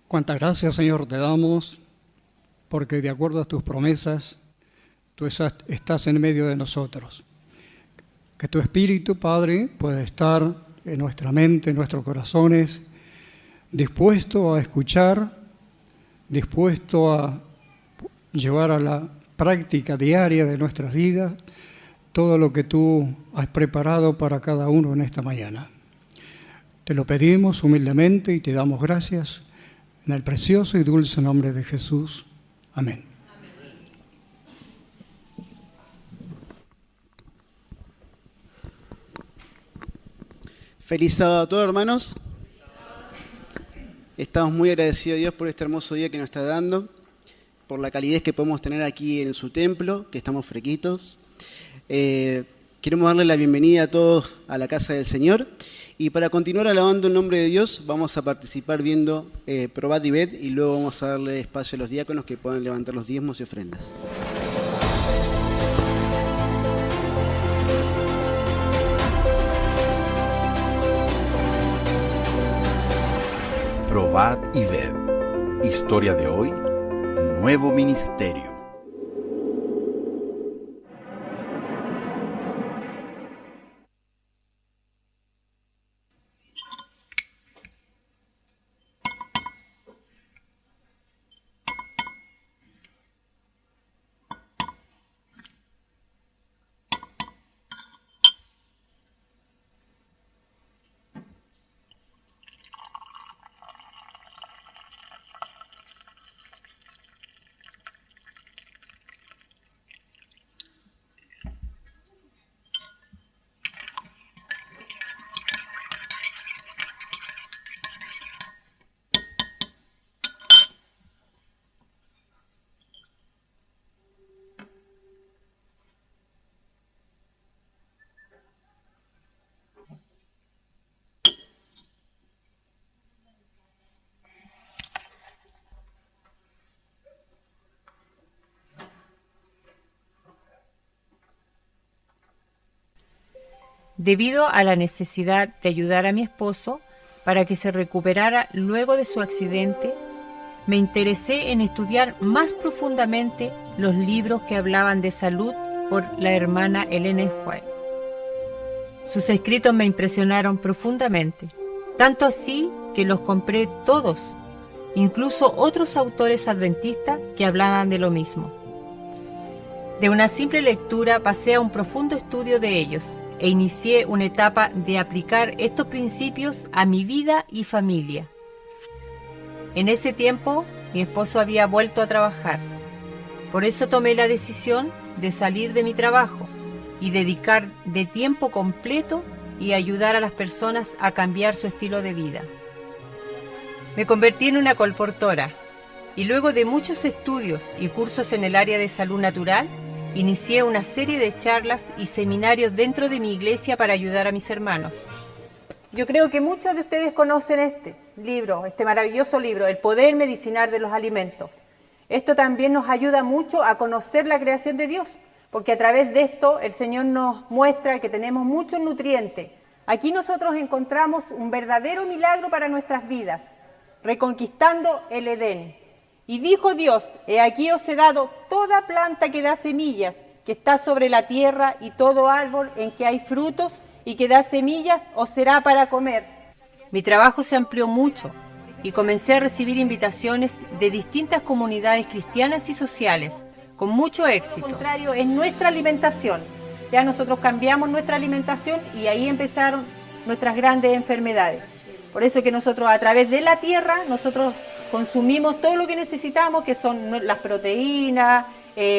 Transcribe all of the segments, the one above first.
Cuántas gracias, Señor, te damos, porque de acuerdo a tus promesas, tú estás en medio de nosotros. Que tu Espíritu, Padre, pueda estar en nuestra mente, en nuestros corazones, dispuesto a escuchar, dispuesto a llevar a la práctica diaria de nuestras vidas todo lo que tú has preparado para cada uno en esta mañana. Te lo pedimos humildemente y te damos gracias en el precioso y dulce nombre de Jesús. Amén. Feliz sábado a todos, hermanos. Estamos muy agradecidos a Dios por este hermoso día que nos está dando, por la calidez que podemos tener aquí en su templo, que estamos fresquitos. Queremos darle la bienvenida a todos a la casa del Señor. Y para continuar alabando el nombre de Dios, vamos a participar viendo Probad y Ved, y luego vamos a darle espacio a los diáconos que puedan levantar los diezmos y ofrendas. Probad y ved. Historia de hoy, nuevo ministerio. Debido a la necesidad de ayudar a mi esposo para que se recuperara luego de su accidente, me interesé en estudiar más profundamente los libros que hablaban de salud por la hermana Ellen White. Sus escritos me impresionaron profundamente, tanto así que los compré todos, incluso otros autores adventistas que hablaban de lo mismo. De una simple lectura pasé a un profundo estudio de ellos e inicié una etapa de aplicar estos principios a mi vida y familia. En ese tiempo, mi esposo había vuelto a trabajar. Por eso tomé la decisión de salir de mi trabajo y dedicar de tiempo completo y ayudar a las personas a cambiar su estilo de vida. Me convertí en una colportora y luego de muchos estudios y cursos en el área de salud natural, inicié una serie de charlas y seminarios dentro de mi iglesia para ayudar a mis hermanos. Yo creo que muchos de ustedes conocen este libro, este maravilloso libro, El Poder Medicinal de los Alimentos. Esto también nos ayuda mucho a conocer la creación de Dios, porque a través de esto el Señor nos muestra que tenemos muchos nutrientes. Aquí nosotros encontramos un verdadero milagro para nuestras vidas, reconquistando el Edén. Y dijo Dios: he aquí os he dado toda planta que da semillas, que está sobre la tierra, y todo árbol en que hay frutos y que da semillas os será para comer. Mi trabajo se amplió mucho y comencé a recibir invitaciones de distintas comunidades cristianas y sociales, con mucho éxito. Lo contrario es nuestra alimentación. Ya nosotros cambiamos nuestra alimentación y ahí empezaron nuestras grandes enfermedades. Por eso que nosotros a través de la tierra, nosotros consumimos todo lo que necesitamos, que son las proteínas,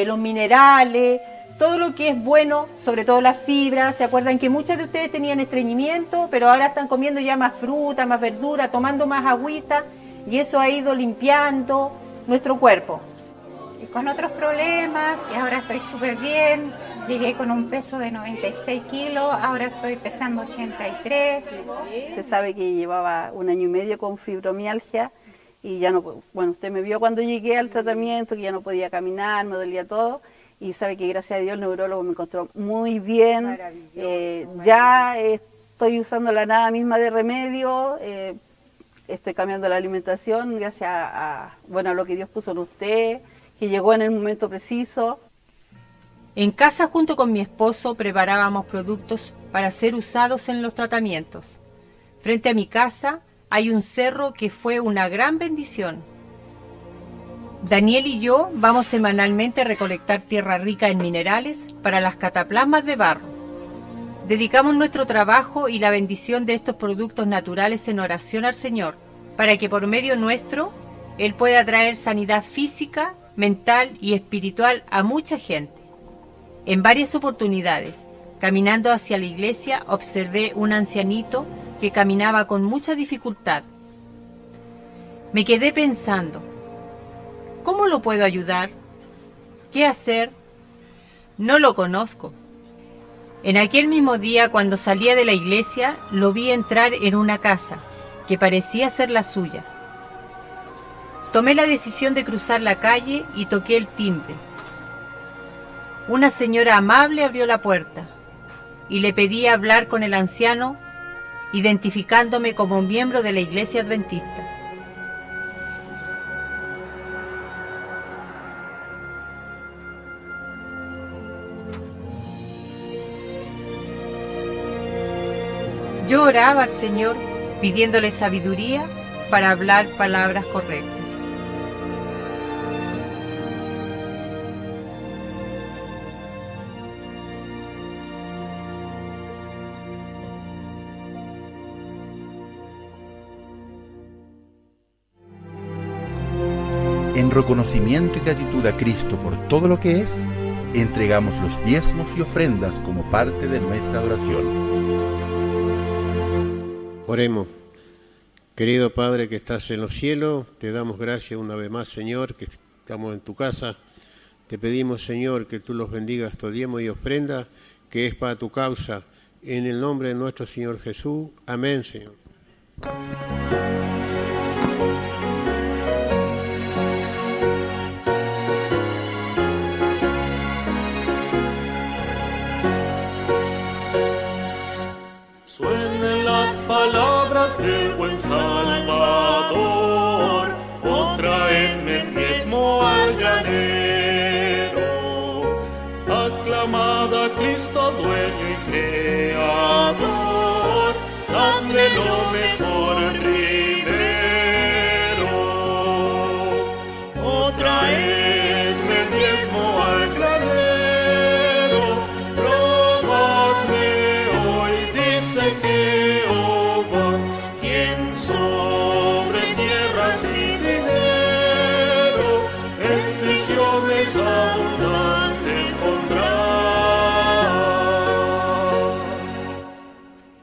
los minerales, todo lo que es bueno, sobre todo las fibras. ¿Se acuerdan que muchos de ustedes tenían estreñimiento, pero ahora están comiendo ya más fruta, más verdura, tomando más agüita, y eso ha ido limpiando nuestro cuerpo? Y con otros problemas, y ahora estoy súper bien. Llegué con un peso de 96 kilos, ahora estoy pesando 83. Usted sabe que llevaba 1 año y medio con fibromialgia y ya no, bueno, usted me vio cuando llegué al tratamiento, que ya no podía caminar, me dolía todo, y sabe que gracias a Dios el neurólogo me encontró muy bien. Ya estoy usando la nada misma de remedio, estoy cambiando la alimentación gracias a lo que Dios puso en usted, que llegó en el momento preciso. En casa, junto con mi esposo, preparábamos productos para ser usados en los tratamientos. Frente a mi casa hay un cerro que fue una gran bendición. Daniel y yo vamos semanalmente a recolectar tierra rica en minerales para las cataplasmas de barro. Dedicamos nuestro trabajo y la bendición de estos productos naturales en oración al Señor, para que por medio nuestro Él pueda traer sanidad física, mental y espiritual a mucha gente. En varias oportunidades, caminando hacia la iglesia, observé un ancianito que caminaba con mucha dificultad. Me quedé pensando, ¿cómo lo puedo ayudar? ¿Qué hacer? No lo conozco. En aquel mismo día, cuando salía de la iglesia, lo vi entrar en una casa que parecía ser la suya. Tomé la decisión de cruzar la calle y toqué el timbre. Una señora amable abrió la puerta y le pedí hablar con el anciano, identificándome como miembro de la iglesia adventista. Yo oraba al Señor pidiéndole sabiduría para hablar palabras correctas. En reconocimiento y gratitud a Cristo por todo lo que es, entregamos los diezmos y ofrendas como parte de nuestra adoración. Oremos. Querido Padre que estás en los cielos, te damos gracias una vez más, Señor, que estamos en tu casa. Te pedimos, Señor, que tú los bendigas estos diezmos y ofrendas, que es para tu causa. En el nombre de nuestro Señor Jesús. Amén, Señor. Salvador, o traedme el diezmo al granero. Aclamad a Cristo, dueño y creador, dadle lo mejor primero. O traedme el diezmo al granero, probadme hoy, dice Jehová, quien sobre tierras y dinero bendiciones abundantes pondrá.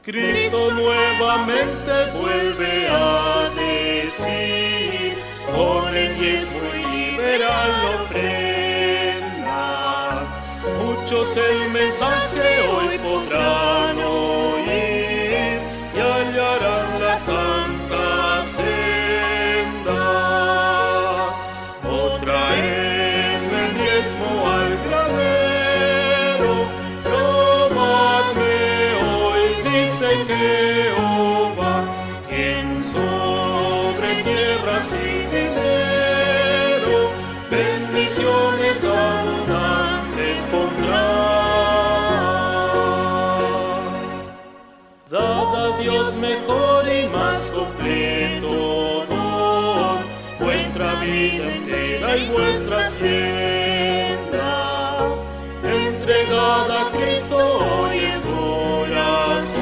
Cristo nuevamente vuelve a decir, con el diezmo y liberal ofrenda, muchos el mensaje hoy podrán oír y hallarán la santa senda. O traedme el diezmo al granero, probadme hoy, dice Jehová, quien sobre tierras y dinero bendiciones abundantes pondrá. Dad a Dios mejor y más completo don, vuestra vida entera y vuestra hacienda. Entregad a Cristo hoy el corazón,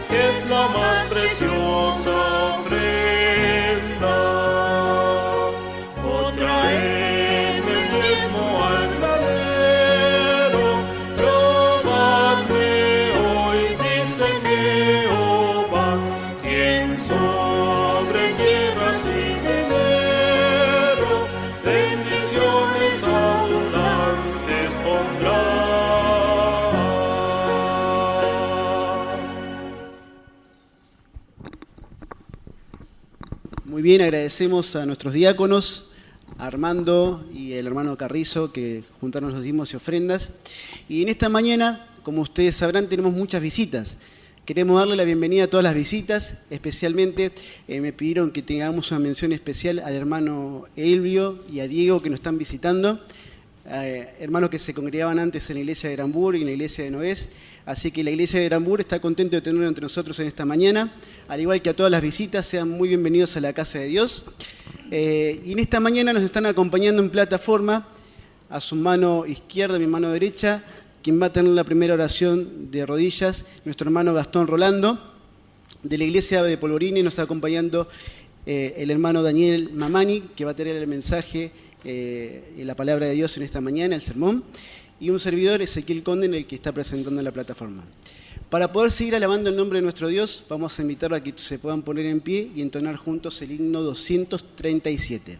que es la más preciosa ofrenda. O traedme el diezmo al granero, probadme hoy, dice Jehová, quien sobre tierras y dinero bendiciones abundantes pondrá. Muy bien, agradecemos a nuestros diáconos, a Armando y el hermano Carrizo, que juntaron los diezmos y ofrendas. Y en esta mañana, como ustedes sabrán, tenemos muchas visitas. Queremos darle la bienvenida a todas las visitas, especialmente me pidieron que tengamos una mención especial al hermano Elvio y a Diego, que nos están visitando, hermanos que se congregaban antes en la iglesia de Granburg y en la iglesia de Noés. Así que la iglesia de Granburg está contento de tenerlo entre nosotros en esta mañana, al igual que a todas las visitas. Sean muy bienvenidos a la casa de Dios. Y en esta mañana nos están acompañando en plataforma, a su mano izquierda, a mi mano derecha, quien va a tener la primera oración de rodillas, nuestro hermano Gastón Rolando. De la iglesia de Polvorini nos está acompañando el hermano Daniel Mamani, que va a tener el mensaje y la palabra de Dios en esta mañana, el sermón. Y un servidor, Ezequiel Conden, el que está presentando la plataforma. Para poder seguir alabando el nombre de nuestro Dios, vamos a invitarlo a que se puedan poner en pie y entonar juntos el himno 237.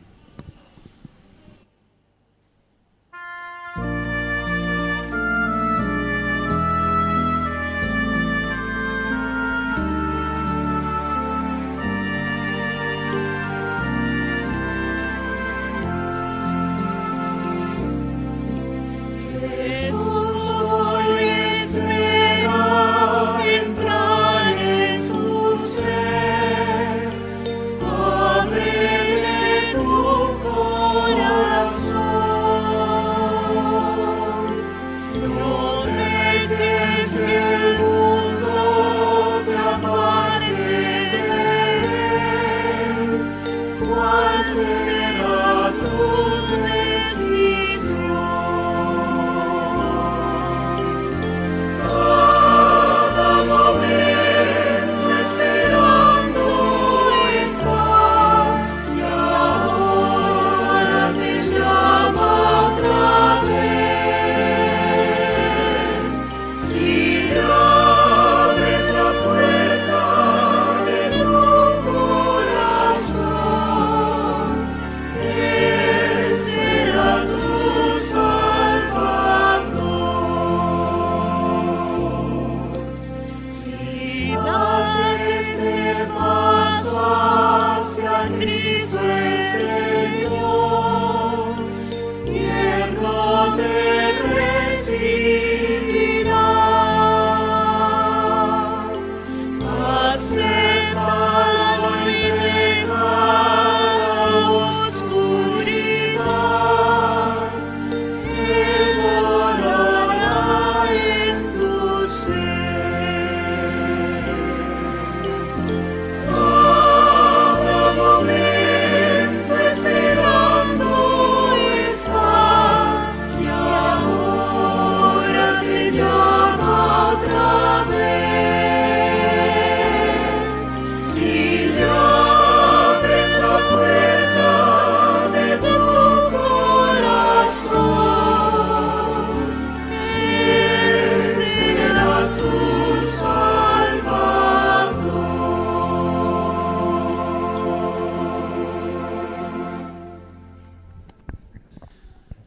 Acepta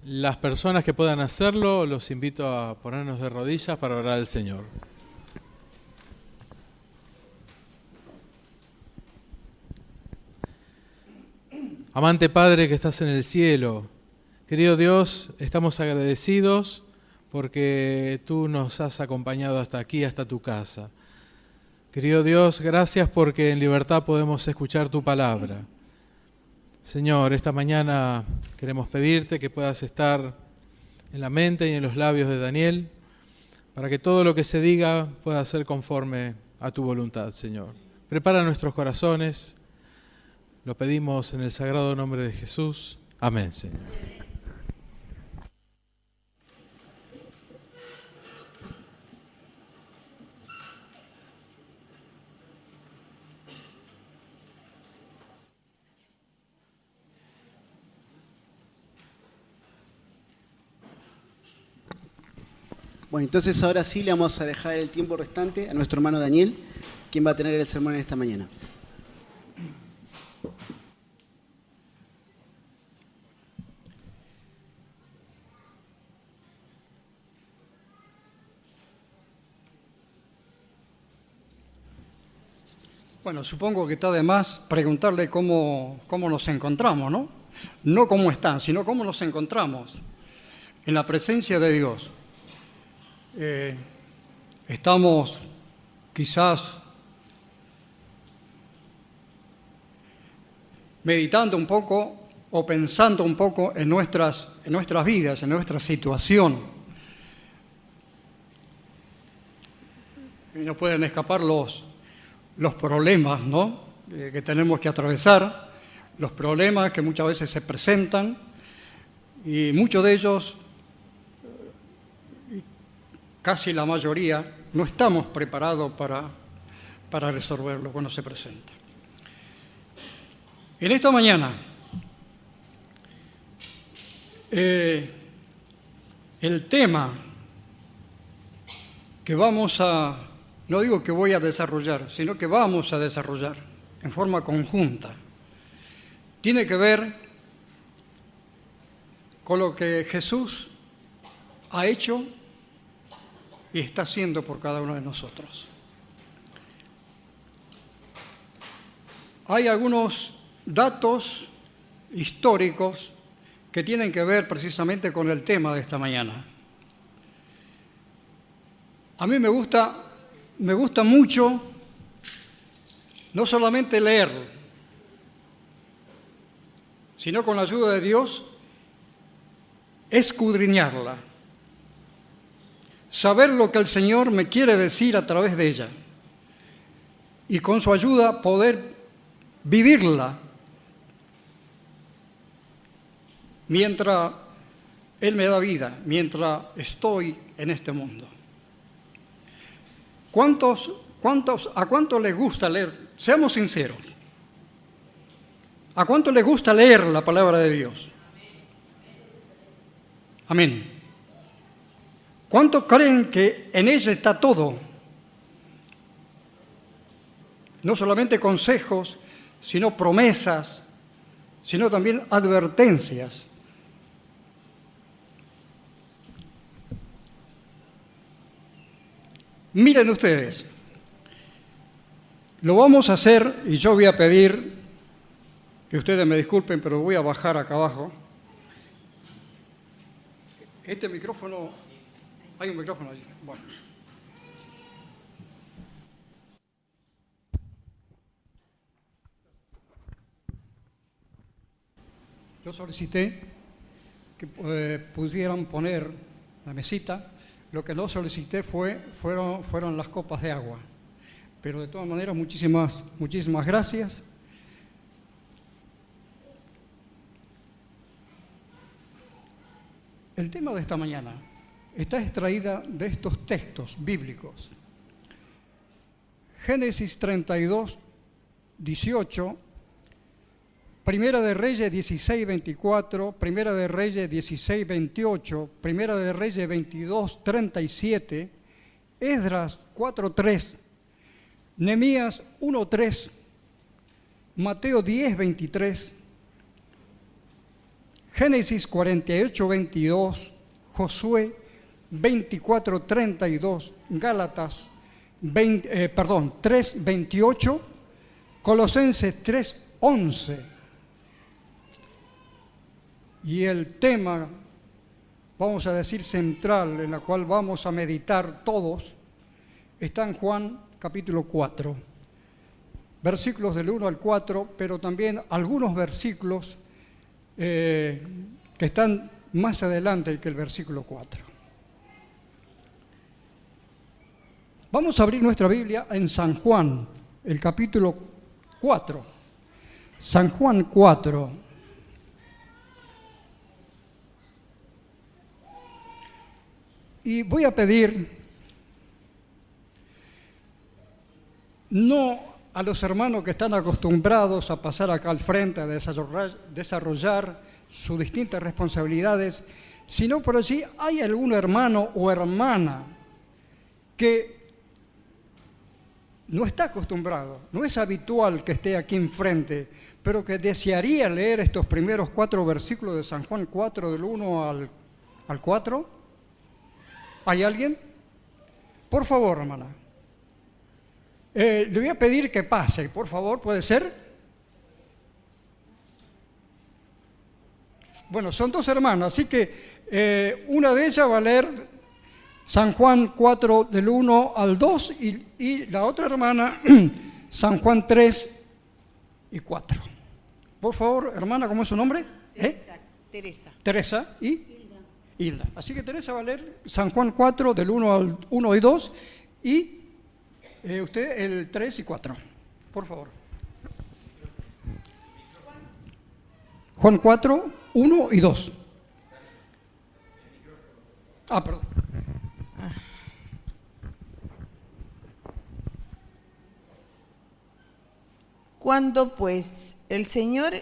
Las personas que puedan hacerlo, los invito a ponernos de rodillas para orar al Señor. Amante Padre que estás en el cielo, querido Dios, estamos agradecidos porque tú nos has acompañado hasta aquí, hasta tu casa. Querido Dios, gracias porque en libertad podemos escuchar tu palabra. Señor, esta mañana queremos pedirte que puedas estar en la mente y en los labios de Daniel, para que todo lo que se diga pueda ser conforme a tu voluntad, Señor. Prepara nuestros corazones, lo pedimos en el sagrado nombre de Jesús. Amén, Señor. Bueno, entonces ahora sí le vamos a dejar el tiempo restante a nuestro hermano Daniel, quien va a tener el sermón en esta mañana. Bueno, supongo que está de más preguntarle cómo nos encontramos, ¿no? No cómo están, sino cómo nos encontramos en la presencia de Dios. Estamos quizás meditando un poco o pensando un poco en nuestras vidas, en nuestra situación. Y no pueden escapar los problemas, ¿no? Que tenemos que atravesar, los problemas que muchas veces se presentan, y muchos de ellos, casi la mayoría, no estamos preparados para resolverlo cuando se presenta. En esta mañana, el tema que vamos a, no digo que voy a desarrollar, sino que vamos a desarrollar en forma conjunta, tiene que ver con lo que Jesús ha hecho y está haciendo por cada uno de nosotros. Hay algunos datos históricos que tienen que ver precisamente con el tema de esta mañana. A mí me gusta mucho no solamente leer, sino con la ayuda de Dios, escudriñarla. Saber lo que el Señor me quiere decir a través de ella y con su ayuda poder vivirla mientras Él me da vida, mientras estoy en este mundo. ¿A cuánto les gusta leer? Seamos sinceros. ¿A cuánto les gusta leer la palabra de Dios? Amén. ¿Cuántos creen que en ella está todo? No solamente consejos, sino promesas, sino también advertencias. Miren ustedes, lo vamos a hacer y yo voy a pedir que ustedes me disculpen, pero voy a bajar acá abajo. Este micrófono, hay un micrófono allí. Bueno. Yo solicité que pudieran poner la mesita. Lo que no solicité fueron las copas de agua. Pero de todas maneras, muchísimas gracias. El tema de esta mañana está extraída de estos textos bíblicos. Génesis 32, 18, Primera de Reyes 16, 24, Primera de Reyes 16, 28, Primera de Reyes 22, 37, Esdras 4, 3, Nehemías 1, 3, Mateo 10, 23, Génesis 48, 22, Josué 24, 32, Gálatas 3, 28, Colosenses 3, 11. Y el tema, vamos a decir, central, en la cual vamos a meditar todos, está en Juan capítulo 4, versículos del 1 al 4, pero también algunos versículos que están más adelante que el versículo 4. Vamos a abrir nuestra Biblia en San Juan, el capítulo 4. San Juan 4. Y voy a pedir, no a los hermanos que están acostumbrados a pasar acá al frente, a desarrollar sus distintas responsabilidades, sino por allí hay algún hermano o hermana que no está acostumbrado, no es habitual que esté aquí enfrente, pero que desearía leer estos primeros 4 versículos de San Juan 4, del 1 al 4. ¿Hay alguien? Por favor, hermana. Le voy a pedir que pase, por favor, ¿puede ser? Bueno, son 2 hermanas, así que una de ellas va a leer San Juan 4 del 1 al 2 y la otra hermana San Juan 3 y 4. Por favor, hermana, ¿cómo es su nombre? Teresa. Teresa y Hilda. Así que Teresa va a leer San Juan 4 del 1 al 1 y 2 y usted el 3 y 4. Por favor. Juan 4, 1 y 2. Perdón. Cuando pues el Señor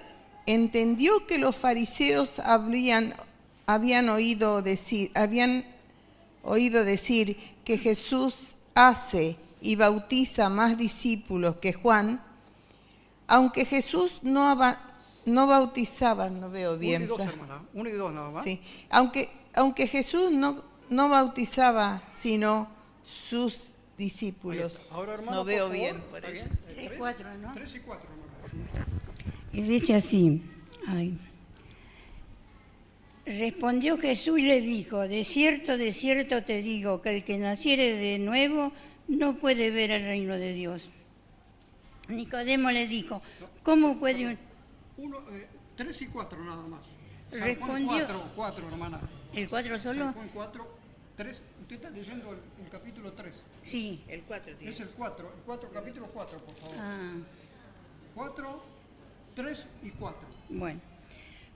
entendió que los fariseos habían oído decir que Jesús hace y bautiza más discípulos que Juan, aunque Jesús no bautizaba, no veo bien. 1 y 2, hermana. 1 y 2 nada más. Sí, aunque Jesús no bautizaba, sino sus discípulos. Ahora, hermano, no veo por favor, bien por eso. 3 y 4, ¿no? 3 y 4, hermano. Y dice así, respondió Jesús y le dijo, de cierto te digo, que el que naciere de nuevo no puede ver el reino de Dios. Nicodemo le dijo, ¿cómo puede 3 y 4 nada más. Respondió, 4, hermana. ¿El 4 solo? San Juan 4, 3. Usted está leyendo el capítulo 3. Sí. El 4. Es el 4, capítulo 4, por favor. 4, 3 y 4. Bueno.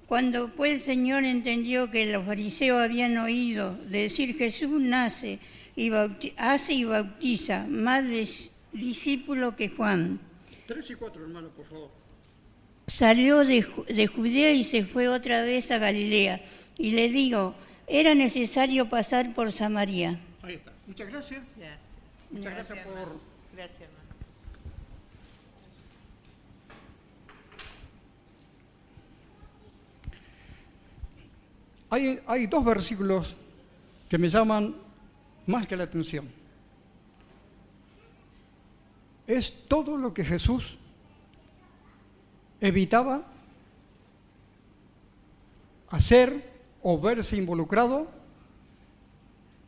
Cuando pues el Señor entendió que los fariseos habían oído decir Jesús hace y bautiza más discípulos que Juan. 3 y 4, hermano, por favor. Salió de Judea y se fue otra vez a Galilea. Y le digo, era necesario pasar por Samaria. Ahí está. Muchas gracias. Muchas gracias por... Gracias, hermano. Hay 2 versículos que me llaman más que la atención. Es todo lo que Jesús evitaba hacer o verse involucrado,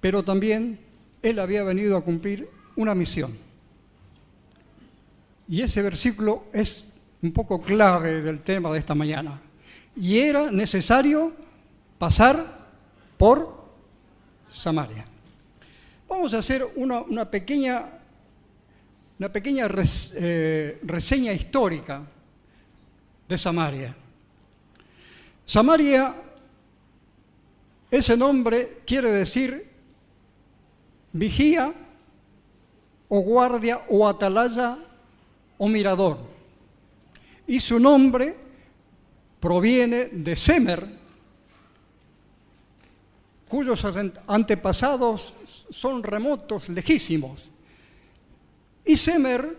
pero también Él había venido a cumplir una misión. Y ese versículo es un poco clave del tema de esta mañana. Y era necesario pasar por Samaria. Vamos a hacer una pequeña reseña histórica de Samaria. Samaria, ese nombre quiere decir vigía o guardia o atalaya o mirador. Y su nombre proviene de Semer, cuyos antepasados son remotos, lejísimos. Y Semer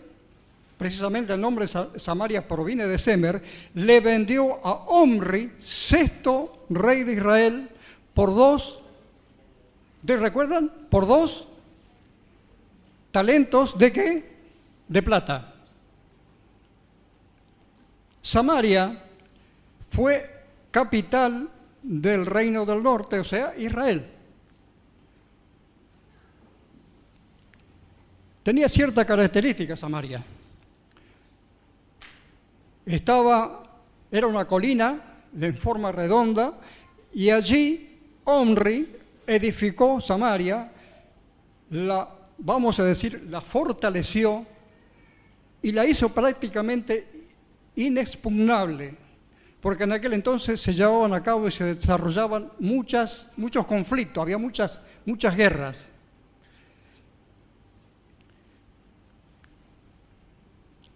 precisamente el nombre Samaria proviene de Semer, le vendió a Omri, sexto rey de Israel, por ¿recuerdan? Por 2 talentos ¿de qué? De plata. Samaria fue capital del reino del norte, o sea, Israel. Tenía cierta característica Samaria. Era una colina en forma redonda y allí Omri edificó Samaria, la fortaleció y la hizo prácticamente inexpugnable, porque en aquel entonces se llevaban a cabo y se desarrollaban muchos conflictos, había muchas guerras.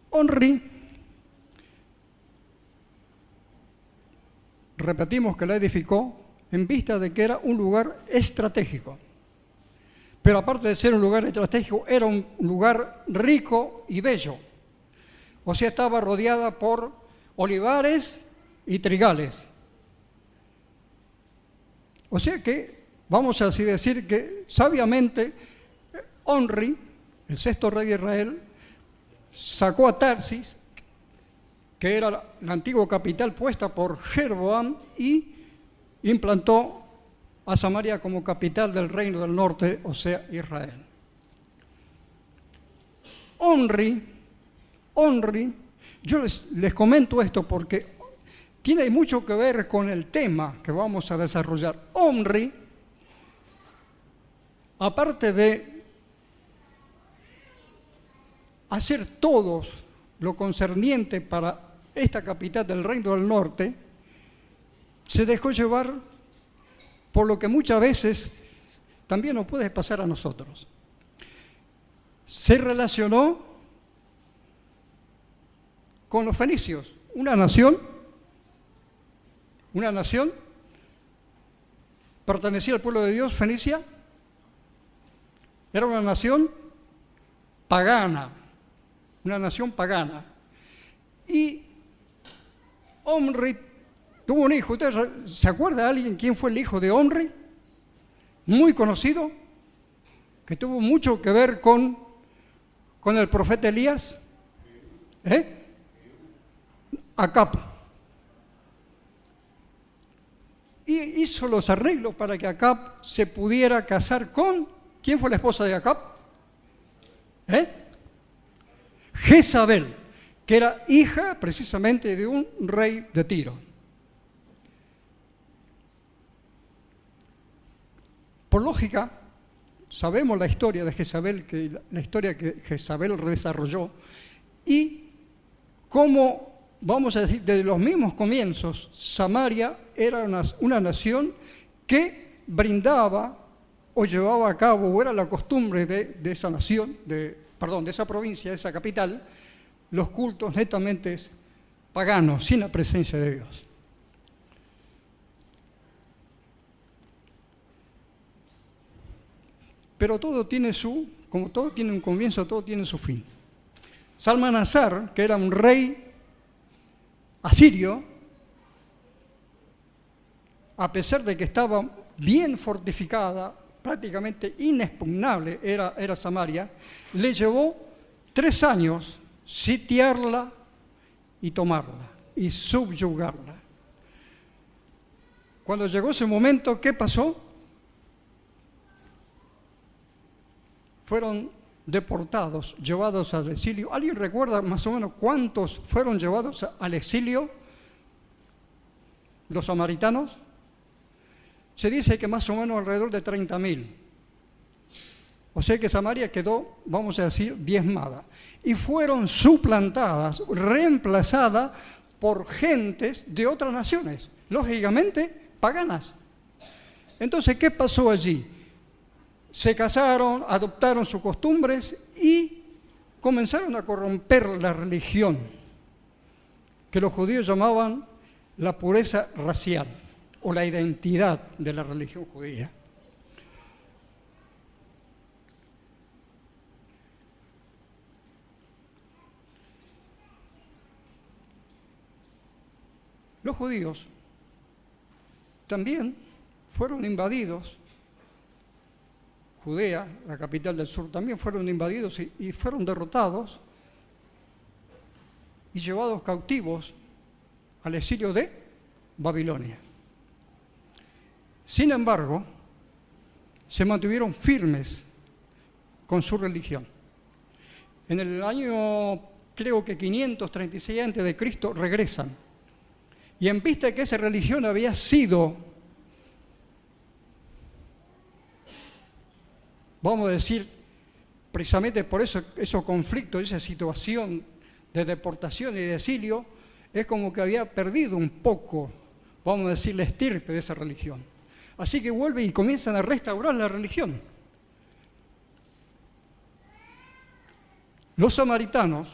Omri, repetimos que la edificó en vista de que era un lugar estratégico. Pero aparte de ser un lugar estratégico, era un lugar rico y bello. O sea, estaba rodeada por olivares y trigales. O sea que, vamos a así decir que sabiamente, Omri, el sexto rey de Israel, sacó a Tarsis, que era la antigua capital puesta por Jeroboam, y implantó a Samaria como capital del reino del norte, o sea, Israel. Omri, yo les comento esto porque tiene mucho que ver con el tema que vamos a desarrollar. Omri, aparte de hacer todos lo concerniente para esta capital del reino del norte, se dejó llevar por lo que muchas veces también nos puede pasar a nosotros. Se relacionó con los fenicios, una nación pertenecía al pueblo de Dios. Fenicia era una nación pagana, y Omri tuvo un hijo. ¿Usted se acuerda de alguien quién fue el hijo de Omri? Muy conocido, que tuvo mucho que ver con el profeta Elías. Acab. Y hizo los arreglos para que Acab se pudiera casar con... ¿Quién fue la esposa de Acab? Jezabel, que era hija precisamente de un rey de Tiro. Por lógica, sabemos la historia de Jezabel, la historia que Jezabel desarrolló, y cómo, vamos a decir, desde los mismos comienzos, Samaria era una nación que brindaba o llevaba a cabo, o era la costumbre de esa nación, de esa provincia, de esa capital, los cultos netamente paganos, sin la presencia de Dios. Pero todo tiene como todo tiene un comienzo, todo tiene su fin. Salmanasar, que era un rey asirio, a pesar de que estaba bien fortificada, prácticamente inexpugnable era Samaria, le llevó 3 años sitiarla y tomarla y subyugarla. Cuando llegó ese momento, ¿qué pasó? Fueron deportados, llevados al exilio. ¿Alguien recuerda más o menos cuántos fueron llevados al exilio? Los samaritanos. Se dice que más o menos alrededor de 30.000. O sea que Samaria quedó, vamos a decir, diezmada. Y fueron suplantadas, reemplazadas por gentes de otras naciones, lógicamente paganas. Entonces, ¿qué pasó allí? Se casaron, adoptaron sus costumbres y comenzaron a corromper la religión, que los judíos llamaban la pureza racial o la identidad de la religión judía. Los judíos también fueron invadidos. Judea, la capital del sur, también fueron invadidos y fueron derrotados y llevados cautivos al exilio de Babilonia. Sin embargo, se mantuvieron firmes con su religión. En el año, creo que 536 a.C., regresan. Y en vista de que esa religión había sido, vamos a decir, precisamente por eso, esos conflictos, esa situación de deportación y de exilio, es como que había perdido un poco, vamos a decir, la estirpe de esa religión. Así que vuelven y comienzan a restaurar la religión. Los samaritanos,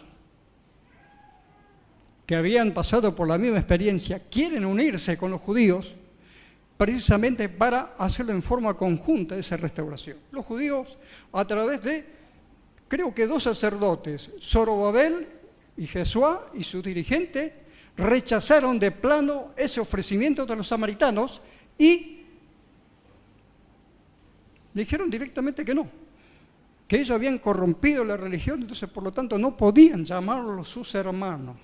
que habían pasado por la misma experiencia, quieren unirse con los judíos precisamente para hacerlo en forma conjunta, esa restauración. Los judíos, a través de, creo que 2 sacerdotes, Zorobabel y Jesuá y sus dirigentes, rechazaron de plano ese ofrecimiento de los samaritanos y dijeron directamente que no, que ellos habían corrompido la religión, entonces por lo tanto no podían llamarlos sus hermanos.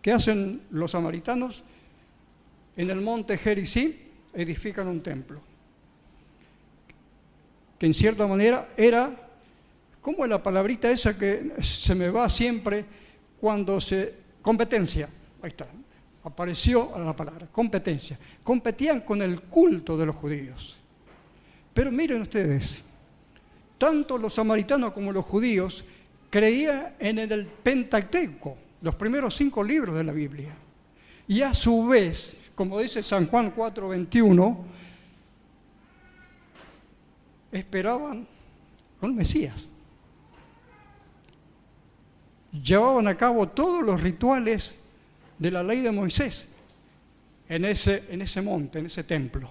¿Qué hacen los samaritanos? En el monte Gerizim edifican un templo, que en cierta manera era, ¿cómo es la palabrita esa que se me va siempre cuando competencia? Ahí está, apareció la palabra, competencia. Competían con el culto de los judíos. Pero miren ustedes, tanto los samaritanos como los judíos creían en el Pentateuco, los primeros 5 libros de la Biblia. Y a su vez, como dice San Juan 4:21, esperaban un Mesías. Llevaban a cabo todos los rituales de la ley de Moisés en ese monte, en ese templo.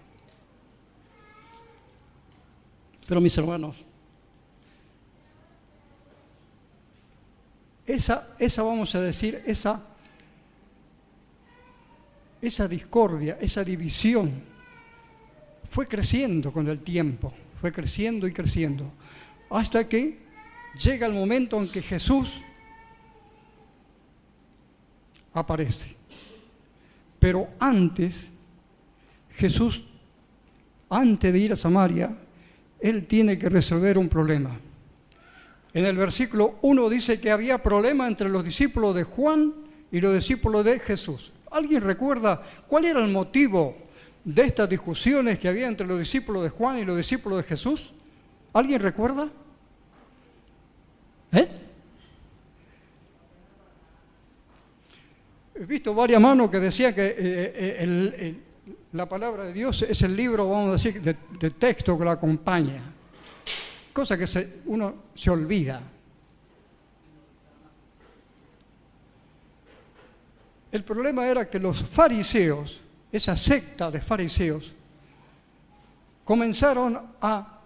Pero mis hermanos, esa vamos a decir, esa discordia, esa división fue creciendo con el tiempo, fue creciendo y creciendo, hasta que llega el momento en que Jesús aparece. Pero antes, Jesús, antes de ir a Samaria, Él tiene que resolver un problema. En el versículo 1 dice que había problema entre los discípulos de Juan y los discípulos de Jesús. ¿Alguien recuerda cuál era el motivo de estas discusiones que había entre los discípulos de Juan y los discípulos de Jesús? ¿Alguien recuerda? He visto varias manos que decían que la palabra de Dios es el libro, vamos a decir, de texto que la acompaña. Cosa que uno se olvida. El problema era que los fariseos, esa secta de fariseos, comenzaron a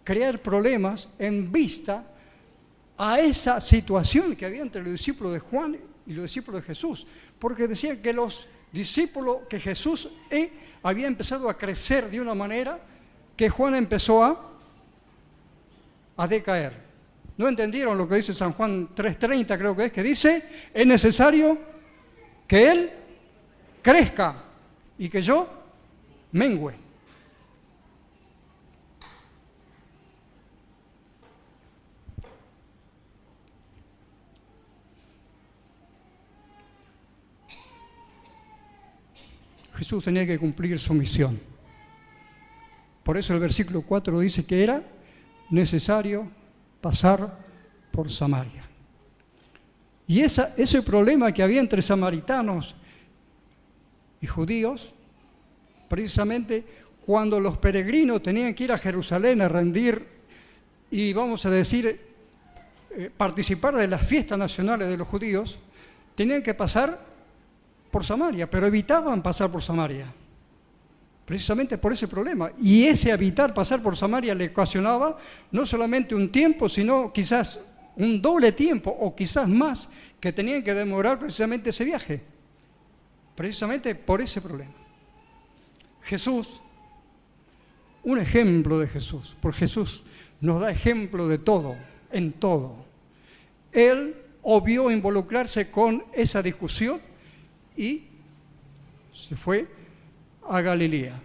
crear problemas en vista a esa situación que había entre los discípulos de Juan y los discípulos de Jesús, porque decían que los discípulos, que Jesús había empezado a crecer de una manera que Juan empezó a decaer. ¿No entendieron lo que dice San Juan 3:30, creo que es, que dice, es necesario que Él crezca y que yo mengüe? Jesús tenía que cumplir su misión. Por eso el versículo 4 dice que era necesario pasar por Samaria. Y ese problema que había entre samaritanos y judíos, precisamente cuando los peregrinos tenían que ir a Jerusalén a rendir y, vamos a decir, participar de las fiestas nacionales de los judíos, tenían que pasar por Samaria, pero evitaban pasar por Samaria, precisamente por ese problema. Y ese evitar pasar por Samaria le ocasionaba no solamente un tiempo, sino quizás un doble tiempo o quizás más que tenían que demorar precisamente ese viaje, precisamente por ese problema. Jesús, un ejemplo de Jesús, porque Jesús nos da ejemplo de todo, en todo. Él obvió involucrarse con esa discusión y se fue a Galilea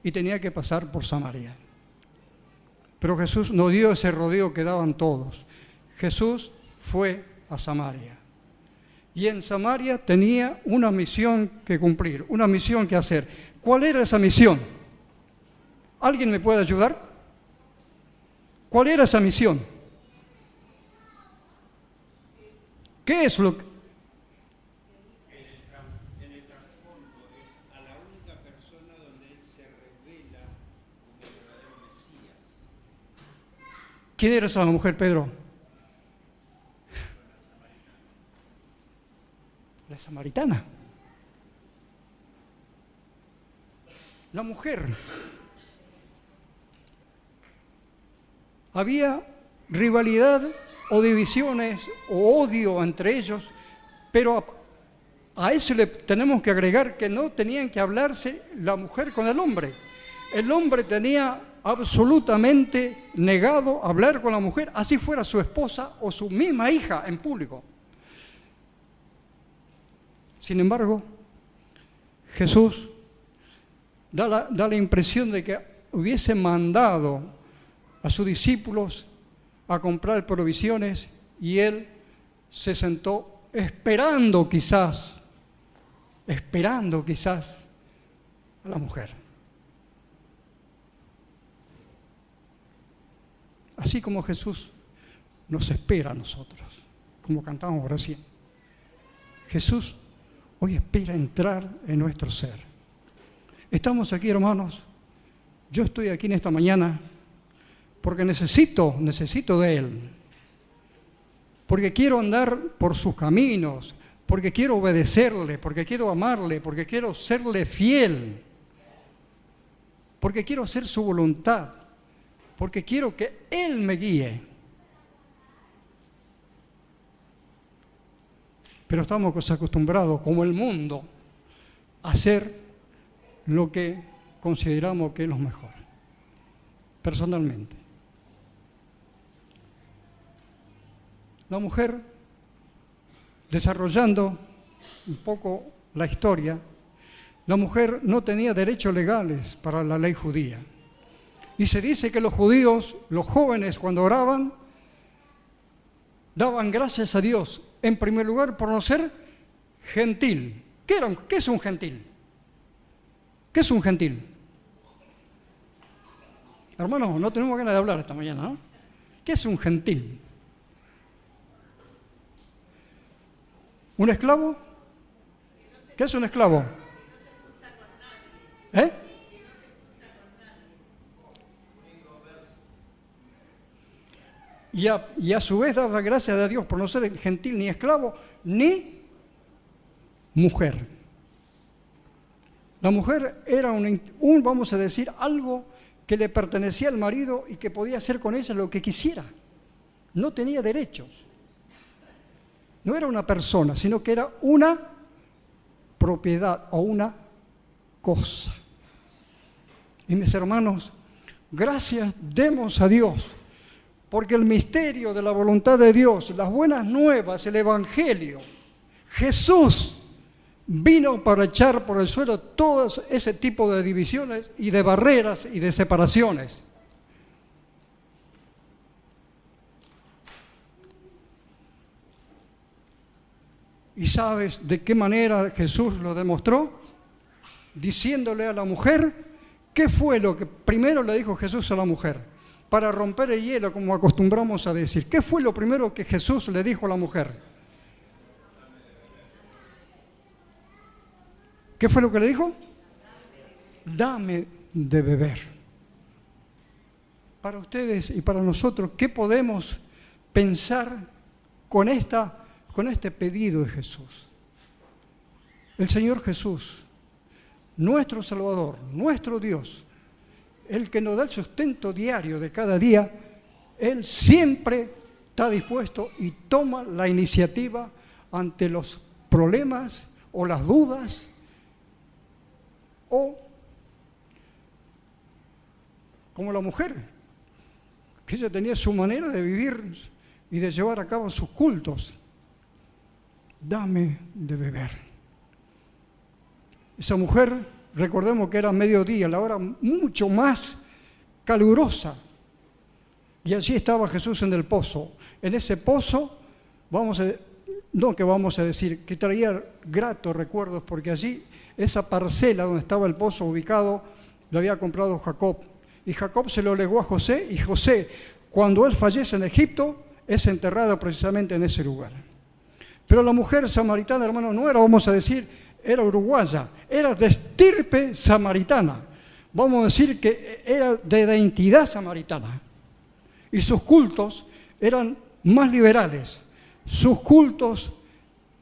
y tenía que pasar por Samaria. Pero Jesús no dio ese rodeo que daban todos. Jesús fue a Samaria. Y en Samaria tenía una misión que cumplir, una misión que hacer. ¿Cuál era esa misión? ¿Alguien me puede ayudar? ¿Cuál era esa misión? ¿Qué es lo que... En el trasfondo es a la única persona donde Él se revela como el verdadero Mesías. ¿Quién era esa mujer, Pedro? La samaritana. La mujer. Había rivalidad o divisiones o odio entre ellos, pero a eso le tenemos que agregar que no tenían que hablarse la mujer con el hombre. El hombre tenía absolutamente negado hablar con la mujer, así fuera su esposa o su misma hija en público. Sin embargo, Jesús da la impresión de que hubiese mandado a sus discípulos a comprar provisiones y él se sentó esperando quizás a la mujer. Así como Jesús nos espera a nosotros, como cantamos recién. Jesús hoy espera entrar en nuestro ser. Estamos aquí, hermanos. Yo estoy aquí en esta mañana porque necesito de Él. Porque quiero andar por sus caminos, porque quiero obedecerle, porque quiero amarle, porque quiero serle fiel, porque quiero hacer su voluntad, porque quiero que Él me guíe. Pero estamos acostumbrados, como el mundo, a hacer lo que consideramos que es lo mejor, personalmente. La mujer, desarrollando un poco la historia, la mujer no tenía derechos legales para la ley judía. Y se dice que los judíos, los jóvenes, cuando oraban, daban gracias a Dios, en primer lugar, por no ser gentil. ¿Qué es un gentil? ¿Qué es un gentil? Hermanos, no tenemos ganas de hablar esta mañana, ¿no? ¿Qué es un gentil? ¿Un esclavo? ¿Qué es un esclavo? ¿Eh? Y a su vez daba gracias a Dios por no ser gentil ni esclavo ni mujer. La mujer era vamos a decir, algo que le pertenecía al marido y que podía hacer con ella lo que quisiera. No tenía derechos. No era una persona, sino que era una propiedad o una cosa. Y mis hermanos, gracias demos a Dios, porque el misterio de la voluntad de Dios, las buenas nuevas, el Evangelio, Jesús vino para echar por el suelo todo ese tipo de divisiones y de barreras y de separaciones. ¿Y sabes de qué manera Jesús lo demostró? Diciéndole a la mujer, ¿qué fue lo que primero le dijo Jesús a la mujer? Para romper el hielo, como acostumbramos a decir. ¿Qué fue lo primero que Jesús le dijo a la mujer? ¿Qué fue lo que le dijo? Dame de beber. Para ustedes y para nosotros, ¿qué podemos pensar con este pedido de Jesús? El Señor Jesús, nuestro Salvador, nuestro Dios, el que nos da el sustento diario de cada día, Él siempre está dispuesto y toma la iniciativa ante los problemas o las dudas, o como la mujer, que ella tenía su manera de vivir y de llevar a cabo sus cultos. Dame de beber. Esa mujer, recordemos que era mediodía, la hora mucho más calurosa, y allí estaba Jesús en el pozo. En ese pozo, vamos a decir, que traía gratos recuerdos, porque allí, esa parcela donde estaba el pozo ubicado, lo había comprado Jacob. Y Jacob se lo legó a José, y José, cuando él fallece en Egipto, es enterrado precisamente en ese lugar. Pero la mujer samaritana, hermano, no era, vamos a decir, era uruguaya, era de estirpe samaritana. Vamos a decir que era de identidad samaritana. Y sus cultos eran más liberales. Sus cultos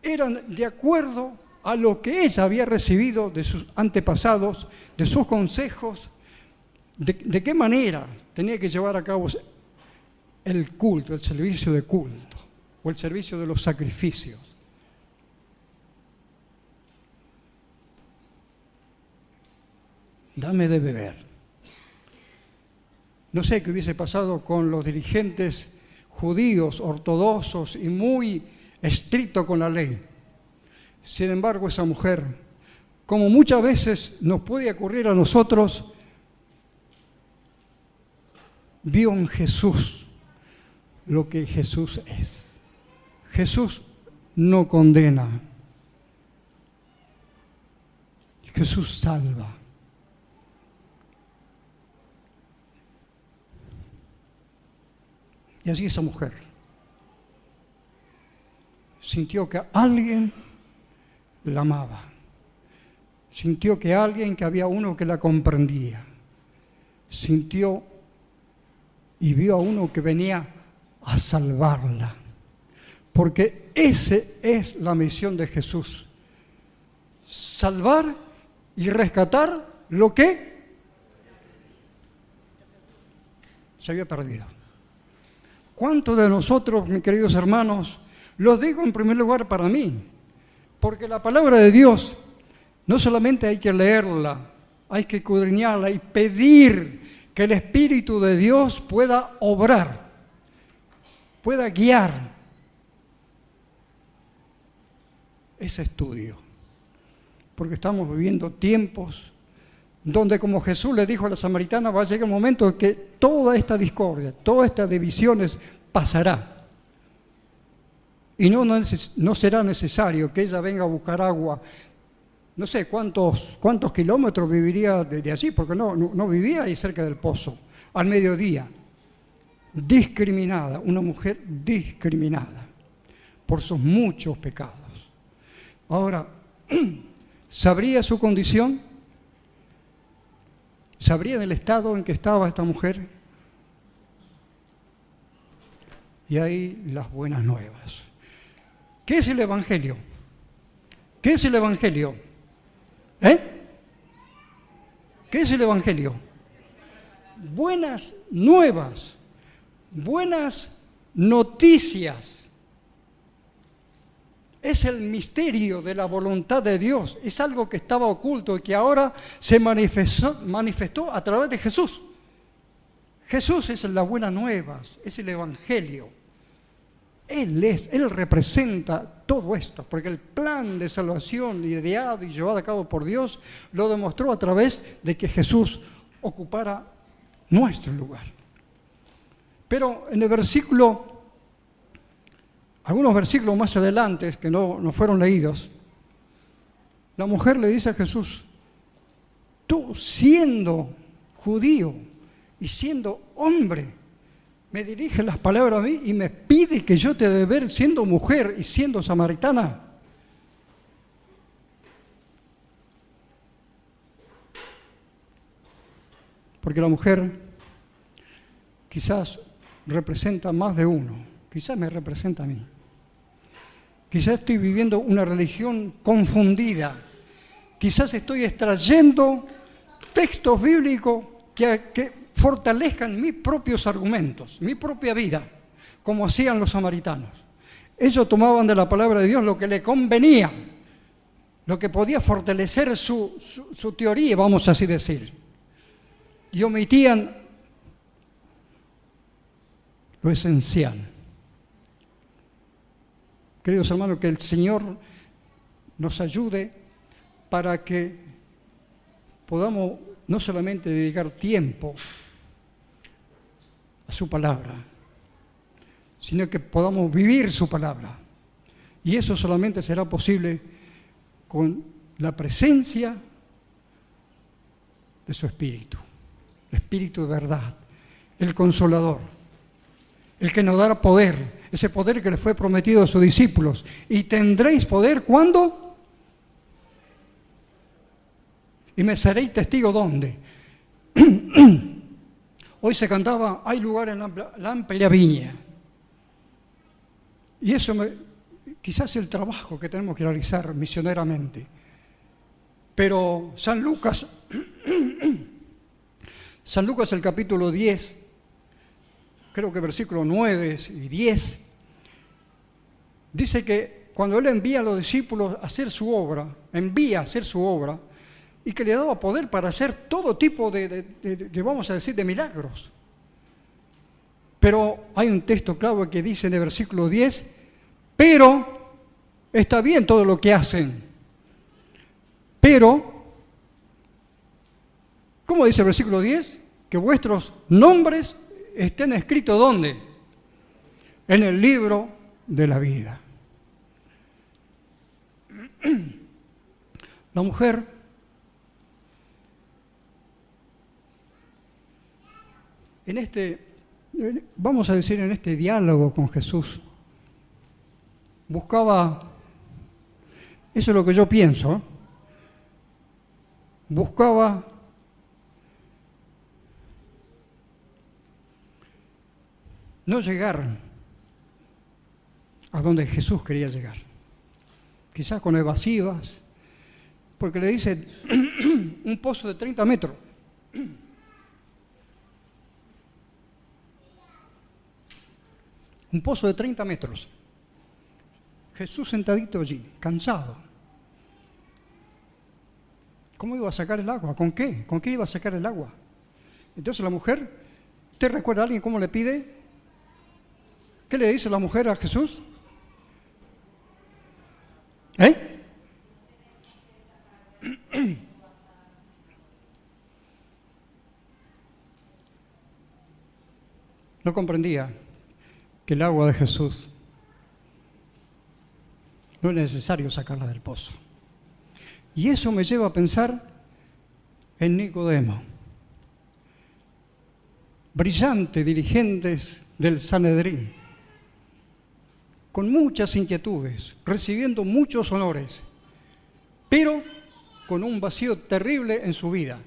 eran de acuerdo a lo que ella había recibido de sus antepasados, de sus consejos, de qué manera tenía que llevar a cabo el culto, el servicio de culto, o el servicio de los sacrificios. Dame de beber. No sé qué hubiese pasado con los dirigentes judíos, ortodoxos y muy estrictos con la ley. Sin embargo, esa mujer, como muchas veces nos puede ocurrir a nosotros, vio en Jesús lo que Jesús es. Jesús no condena. Jesús salva. Y así esa mujer sintió que alguien la amaba. Sintió que había uno que la comprendía. Sintió y vio a uno que venía a salvarla. Porque esa es la misión de Jesús. Salvar y rescatar lo que se había perdido. ¿Cuántos de nosotros, mis queridos hermanos, los digo en primer lugar para mí? Porque la palabra de Dios no solamente hay que leerla, hay que escudriñarla y pedir que el Espíritu de Dios pueda obrar, pueda guiar ese estudio. Porque estamos viviendo tiempos donde, como Jesús le dijo a la samaritana, va a llegar un momento en que toda esta discordia, todas estas divisiones pasará. Y no será necesario que ella venga a buscar agua. No sé cuántos kilómetros viviría desde allí, porque no vivía ahí cerca del pozo, al mediodía. Discriminada, una mujer discriminada por sus muchos pecados. Ahora, ¿sabría su condición? ¿Sabría del estado en que estaba esta mujer? Y ahí las buenas nuevas. ¿Qué es el Evangelio? ¿Qué es el Evangelio? ¿Qué es el Evangelio? Buenas nuevas, buenas noticias. Es el misterio de la voluntad de Dios. Es algo que estaba oculto y que ahora se manifestó a través de Jesús. Jesús es la buena nueva, es el Evangelio. Él representa todo esto, porque el plan de salvación ideado y llevado a cabo por Dios lo demostró a través de que Jesús ocupara nuestro lugar. Pero en el algunos versículos más adelante que no fueron leídos, la mujer le dice a Jesús: tú siendo judío y siendo hombre, me diriges las palabras a mí y me pide que yo te dé de beber siendo mujer y siendo samaritana. Porque la mujer quizás representa más de uno, quizás me representa a mí. Quizás estoy viviendo una religión confundida. Quizás estoy extrayendo textos bíblicos que fortalezcan mis propios argumentos, mi propia vida, como hacían los samaritanos. Ellos tomaban de la palabra de Dios lo que le convenía, lo que podía fortalecer su teoría, vamos a así decir, y omitían lo esencial. Queridos hermanos, que el Señor nos ayude para que podamos no solamente dedicar tiempo a su palabra, sino que podamos vivir su palabra. Y eso solamente será posible con la presencia de su Espíritu, el Espíritu de verdad, el Consolador, el que nos dará poder, ese poder que le fue prometido a sus discípulos. Y tendréis poder, ¿cuándo? Y me seréis testigo, ¿dónde? Hoy se cantaba, hay lugar en la amplia viña. Y eso quizás es el trabajo que tenemos que realizar misioneramente. Pero San Lucas el capítulo 10, creo que versículos 9 y 10, dice que cuando Él envía a los discípulos a hacer su obra, y que le daba poder para hacer todo tipo vamos a decir, de milagros. Pero hay un texto clave que dice en el versículo 10, pero está bien todo lo que hacen, pero, ¿cómo dice el versículo 10? Que vuestros nombres estén escritos ¿dónde? En el libro de la vida. La mujer vamos a decir, en este diálogo con Jesús, buscaba, eso es lo que yo pienso, buscaba no llegar a donde Jesús quería llegar, quizás con evasivas, porque le dice un pozo de 30 metros. Un pozo de 30 metros. Jesús sentadito allí, cansado. ¿Cómo iba a sacar el agua? ¿Con qué? ¿Con qué iba a sacar el agua? Entonces la mujer, ¿te recuerda a alguien cómo le pide? ¿Qué le dice la mujer a Jesús? No comprendía que el agua de Jesús no es necesario sacarla del pozo. Y eso me lleva a pensar en Nicodemo, brillante dirigentes del Sanedrín, con muchas inquietudes, recibiendo muchos honores, pero con un vacío terrible en su vida.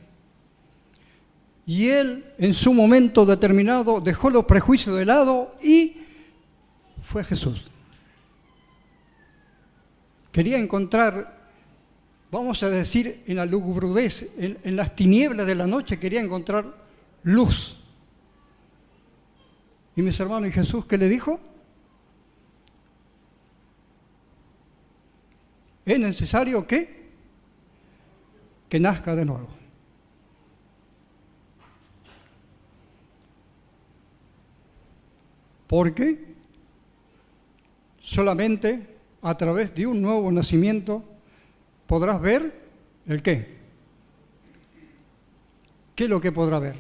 Y él, en su momento determinado, dejó los prejuicios de lado y fue Jesús. Quería encontrar, vamos a decir, en la lugubrudez, en las tinieblas de la noche, quería encontrar luz. Y mis hermanos, ¿y Jesús qué le dijo? ¿Es necesario qué? Que nazca de nuevo. Porque solamente a través de un nuevo nacimiento podrás ver el qué. ¿Qué es lo que podrá ver?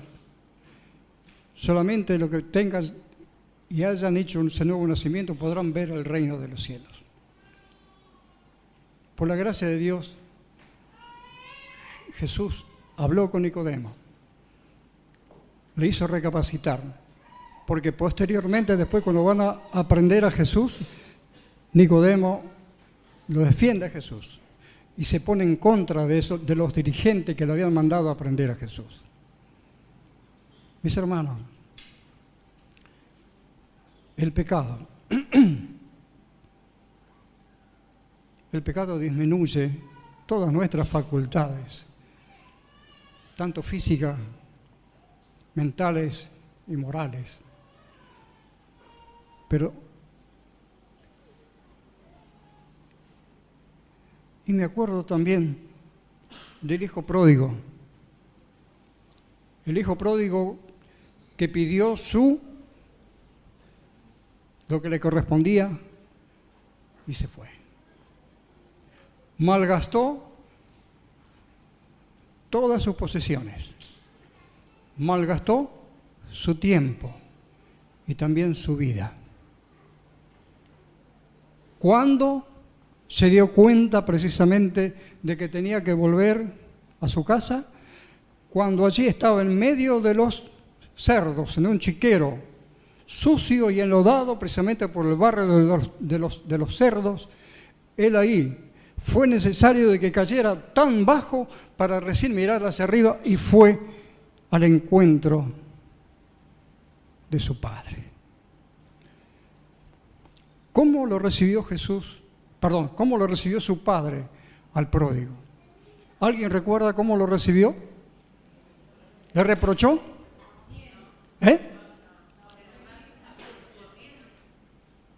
Solamente lo que tengas y hayan hecho ese nuevo nacimiento podrán ver el reino de los cielos. Por la gracia de Dios, Jesús habló con Nicodemo, le hizo recapacitar, porque posteriormente, después cuando van a aprender a Jesús, Nicodemo lo defiende a Jesús y se pone en contra de los dirigentes que le habían mandado a aprender a Jesús. Mis hermanos, el pecado disminuye todas nuestras facultades, tanto físicas, mentales y morales. Pero, y me acuerdo también del hijo pródigo. El hijo pródigo que pidió lo que le correspondía y se fue. Malgastó todas sus posesiones, malgastó su tiempo y también su vida. ¿Cuándo se dio cuenta precisamente de que tenía que volver a su casa? Cuando allí estaba en medio de los cerdos, en un chiquero, sucio y enlodado precisamente por el barrio de los cerdos. Él ahí fue necesario de que cayera tan bajo para recién mirar hacia arriba y fue al encuentro de su Padre. ¿Cómo lo recibió cómo lo recibió su Padre al pródigo? ¿Alguien recuerda cómo lo recibió? ¿Le reprochó?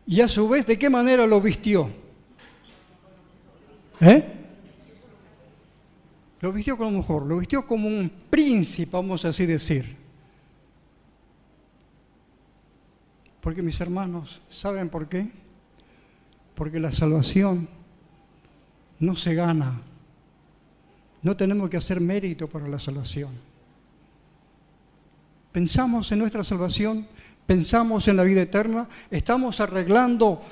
Y a su vez, ¿de qué manera lo vistió? Lo vistió como mejor, lo vistió como un príncipe, vamos a así decir. Porque mis hermanos, ¿saben por qué? Porque la salvación no se gana. No tenemos que hacer mérito para la salvación. Pensamos en nuestra salvación, pensamos en la vida eterna, estamos arreglando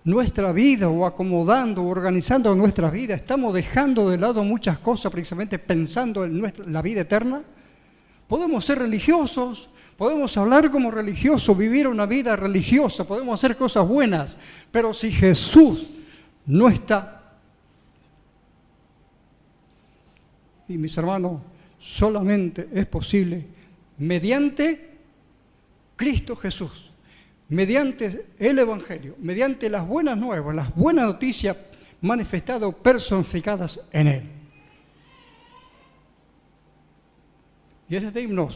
nuestra vida o acomodando o organizando nuestra vida, estamos dejando de lado muchas cosas precisamente pensando en la vida eterna. Podemos ser religiosos, podemos hablar como religiosos, vivir una vida religiosa, podemos hacer cosas buenas, pero si Jesús no está, y mis hermanos, solamente es posible mediante Cristo Jesús, mediante el Evangelio, mediante las buenas nuevas, las buenas noticias manifestadas o personificadas en Él. Y es este himno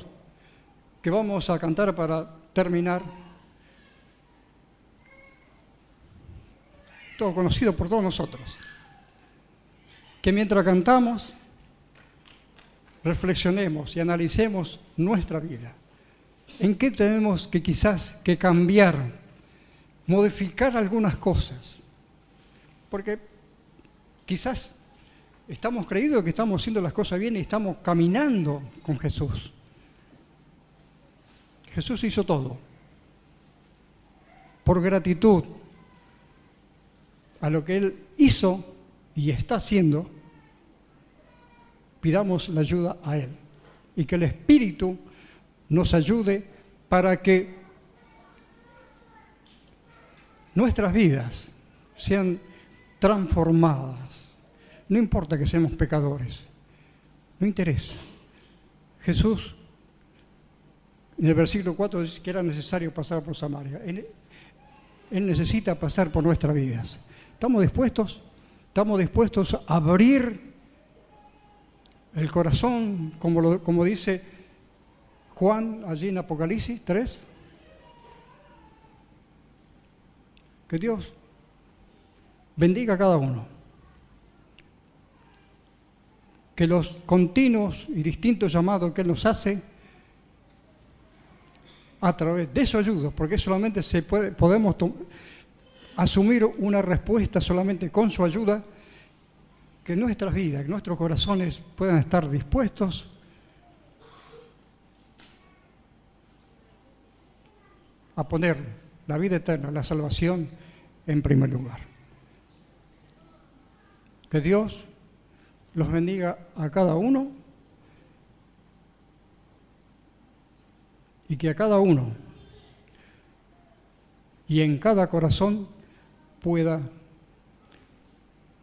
que vamos a cantar para terminar, todo conocido por todos nosotros, que mientras cantamos, reflexionemos y analicemos nuestra vida. ¿En qué tenemos que quizás que cambiar, modificar algunas cosas? Porque quizás estamos creídos que estamos haciendo las cosas bien y estamos caminando con Jesús. Jesús hizo todo. Por gratitud a lo que Él hizo y está haciendo, pidamos la ayuda a Él y que el Espíritu nos ayude para que nuestras vidas sean transformadas. No importa que seamos pecadores, no interesa. Jesús, en el versículo 4, dice que era necesario pasar por Samaria. Él necesita pasar por nuestras vidas. ¿Estamos dispuestos? ¿Estamos dispuestos a abrir el corazón, como dice Juan allí en Apocalipsis 3? Que Dios bendiga a cada uno. Que los continuos y distintos llamados que Él nos hace a través de su ayuda, porque solamente podemos asumir una respuesta solamente con su ayuda, que nuestras vidas, que nuestros corazones puedan estar dispuestos a poner la vida eterna, la salvación en primer lugar. Que Dios los bendiga a cada uno y que a cada uno y en cada corazón pueda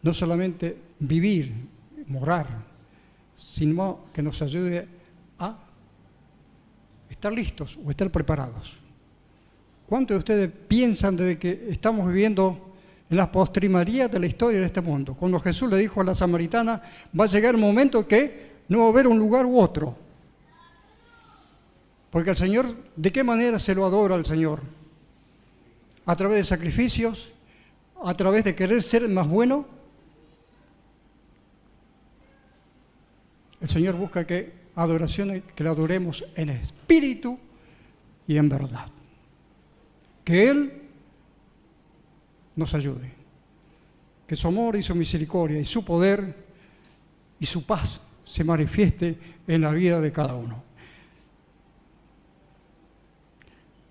no solamente vivir, morar, sino que nos ayude a estar listos o estar preparados. ¿Cuántos de ustedes piensan desde que estamos viviendo en las postrimerías de la historia de este mundo? Cuando Jesús le dijo a la samaritana, va a llegar un momento que no va a haber un lugar u otro. Porque el Señor, ¿de qué manera se lo adora al Señor? a través de sacrificios, a través de querer ser más bueno. El Señor busca que le adoremos en espíritu y en verdad. Que Él nos ayude. Que su amor y su misericordia y su poder y su paz se manifieste en la vida de cada uno.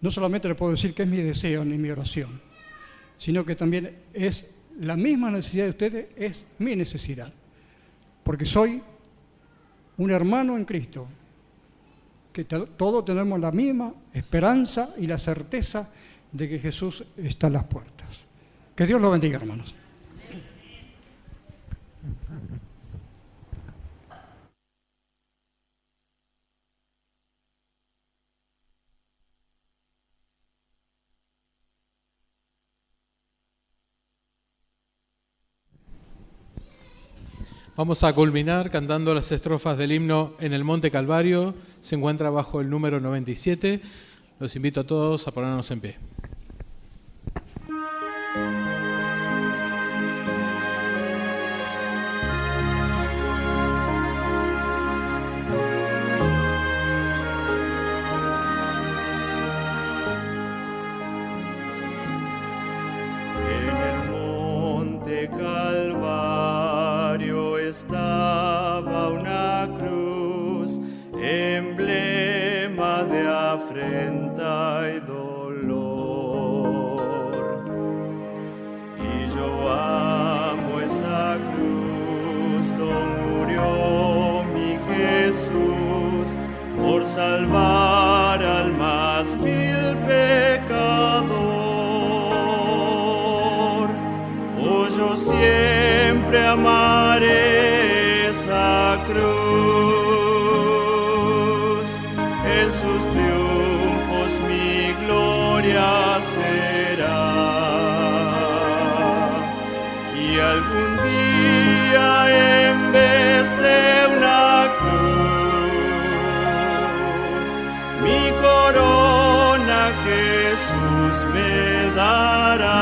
No solamente le puedo decir que es mi deseo ni mi oración, sino que también es la misma necesidad de ustedes, es mi necesidad. Porque soy un hermano en Cristo, que todos tenemos la misma esperanza y la certeza de que Jesús está en las puertas. Que Dios los bendiga, hermanos. Vamos a culminar cantando las estrofas del himno En el Monte Calvario. Se encuentra bajo el número 97. Los invito a todos a ponernos en pie. Estaba una cruz, emblema de afrenta y dolor. Y yo amo esa cruz, donde murió mi Jesús, por salvar al más vil pecador. Oh, yo siempre amaré esa cruz, en sus triunfos mi gloria será. Y algún día en vez de una cruz, mi corona Jesús me dará.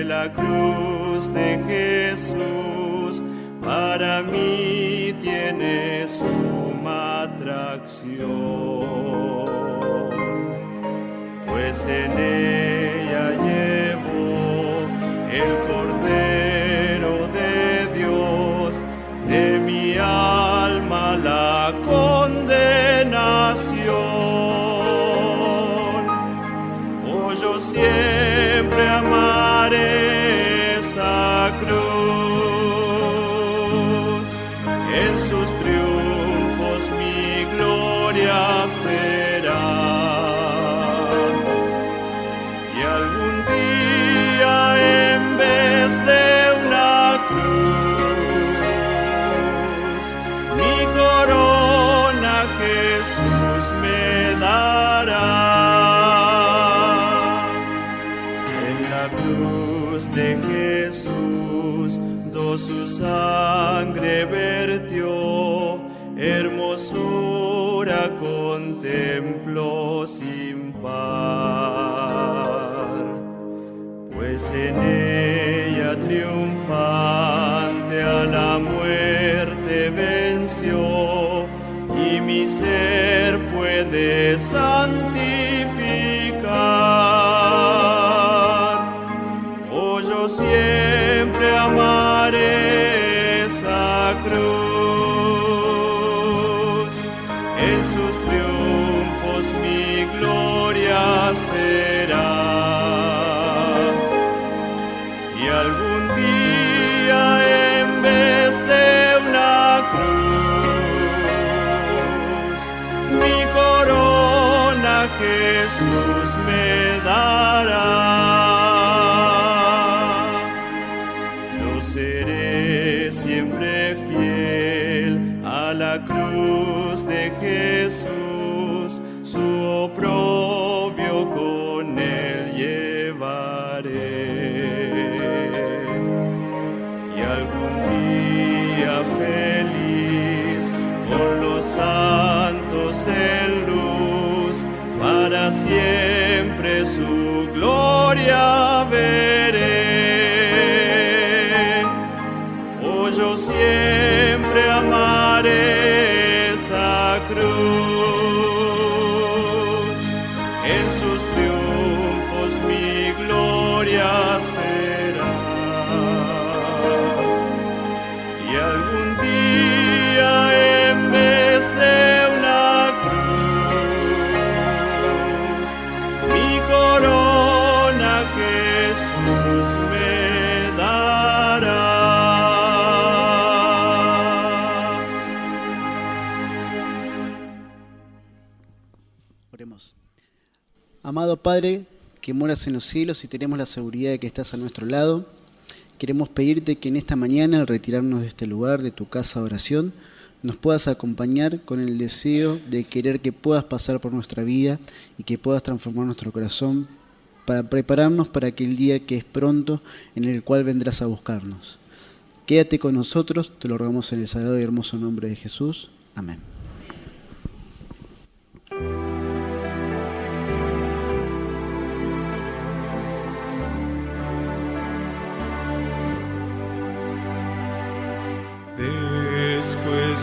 La cruz de Jesús para mí tiene suma atracción, pues en ella llevo el Cordero de Dios, de mi alma la condenación. Oh, yo siempre amaré esa cruz, en sus triunfos mi gloria será. Y algún día en vez de una cruz, mi corona Jesús me dará. En la cruz de Jesús, su sangre vertió, hermosura contemplo sin par, pues en ella triunfante a la muerte venció, y mi ser puede santificar. Oh, yo siempre amaré esa cruz, en sus triunfos mi gloria será. Y algún día en vez de una cruz, mi corona Jesús me dará. Siempre fiel a la cruz de Jesús, su oprobio con él llevaré. Y algún día feliz con los luz en luz, para siempre su gloria veré. Oh, yo siempre amaré esa cruz, en sus triunfos mi gloria será. Y algún día en vez de una cruz, mi corona Jesús me dará. Oremos. Amado Padre, que moras en los cielos y tenemos la seguridad de que estás a nuestro lado, queremos pedirte que en esta mañana, al retirarnos de este lugar, de tu casa de oración, nos puedas acompañar con el deseo de querer que puedas pasar por nuestra vida y que puedas transformar nuestro corazón para prepararnos para aquel día que es pronto, en el cual vendrás a buscarnos. Quédate con nosotros, te lo rogamos en el sagrado y hermoso nombre de Jesús. Amén. Después